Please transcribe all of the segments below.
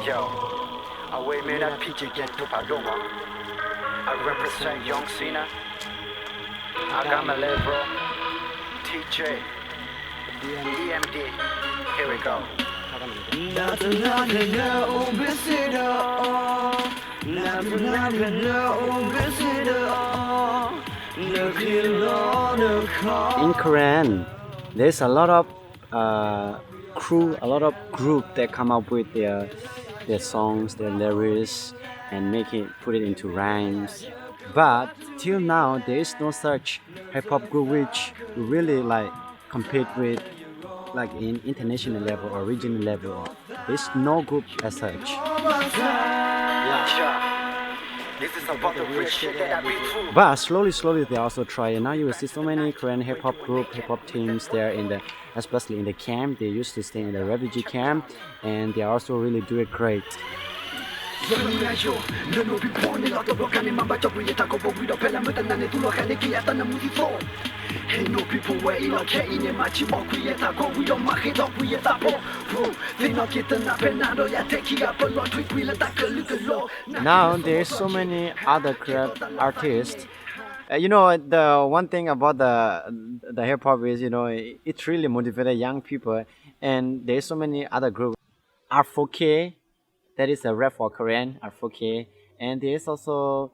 Yo, away made a pitch again to Pah Doh. I represent YoungSinners. I got my label, TJ, EMD. Here we go. In Korean, there's a lot of crew, a lot of group that come up with their songs, their lyrics, and put it into rhymes. But till now, there is no such hip hop group which really like compete with like in international level or regional level. There's no group as such. This is about the real shit that I've been through. But slowly they also try. And now you will see so many Korean hip hop teams there especially in the camp. They used to stay in the refugee camp, and they also really do it great. Now there's so many other artists. The one thing about the hip hop is, it really motivated young people, and there's so many other groups. R4K, that is a rap for Korean, R4K, and there's also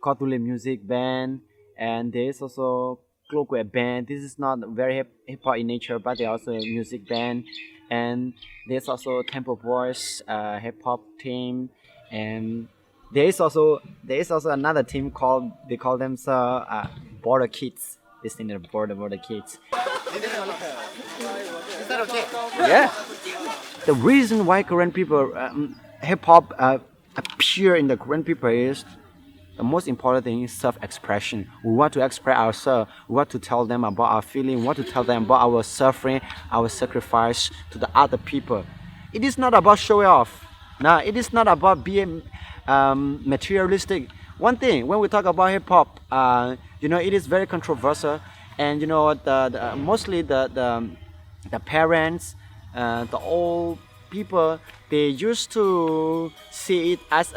Kotule music band, and there's also Clockwork band. This is not very hip hop in nature, but they're also a music band, and there's also Temple Boys hip hop team, and there is also another team they call themselves Border Kids. This thing is Border Kids. Is that okay? Yeah. The reason why Korean people hip hop appear in the Korean people is the most important thing is self-expression. We want to express ourselves. We want to tell them about our feeling. We want to tell them about our suffering, our sacrifice to the other people. It is not about showing off. No, it is not about being materialistic. One thing, when we talk about hip hop, it is very controversial, and mostly the parents, the old people, they used to see it as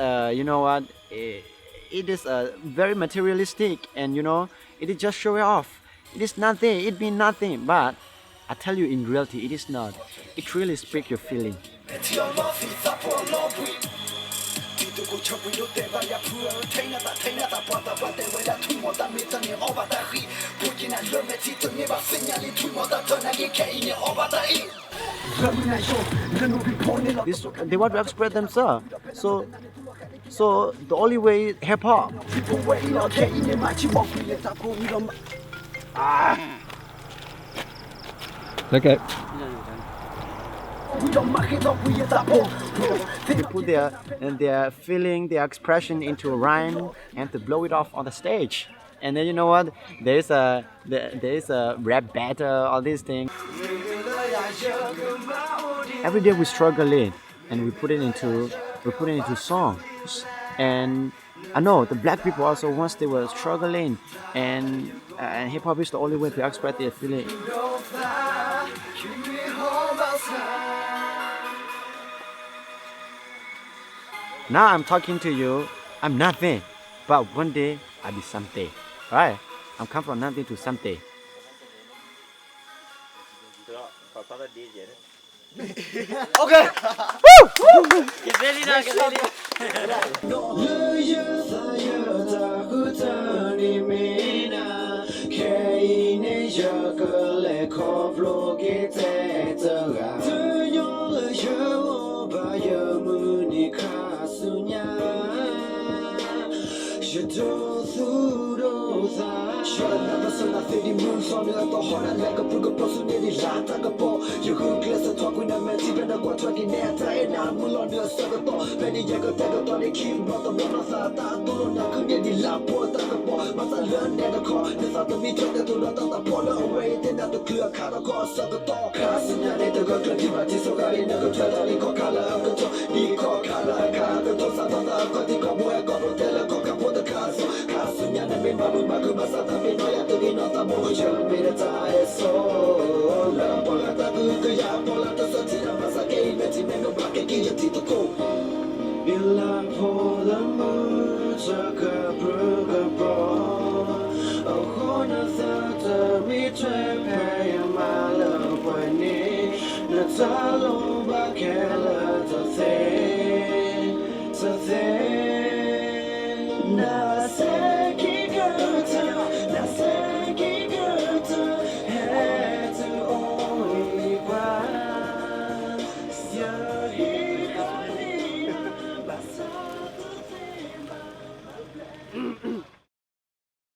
it is very materialistic, and it is just showing off. It is nothing. It means nothing. But I tell you, in reality, it is not. It really speaks your feeling. They want to express themselves. So the only way hip hop. Okay. They put their feeling, their expression into a rhyme, and to blow it off on the stage. And then there is a rap battle, all these things. Every day we struggle it, and we put it into songs. And I know the black people also, once they were struggling, and hip hop is the only way to express their feeling. Now I'm talking to you, I'm nothing, but one day I'll be something. Right? I'm come from nothing to something. Okay. Woo! Get ready now, get ready. the castle. Castle, yana me babu baku basata me no ya to be not a mojo. Me the tie so. La pola ta tu ya pola ta satira masake meti me no back ki ya tito ko. Illa pola mo chaka bruga bro. Oh hona ta return pay my love when ni. Na talo ba kela to say. Na se ki gata, na se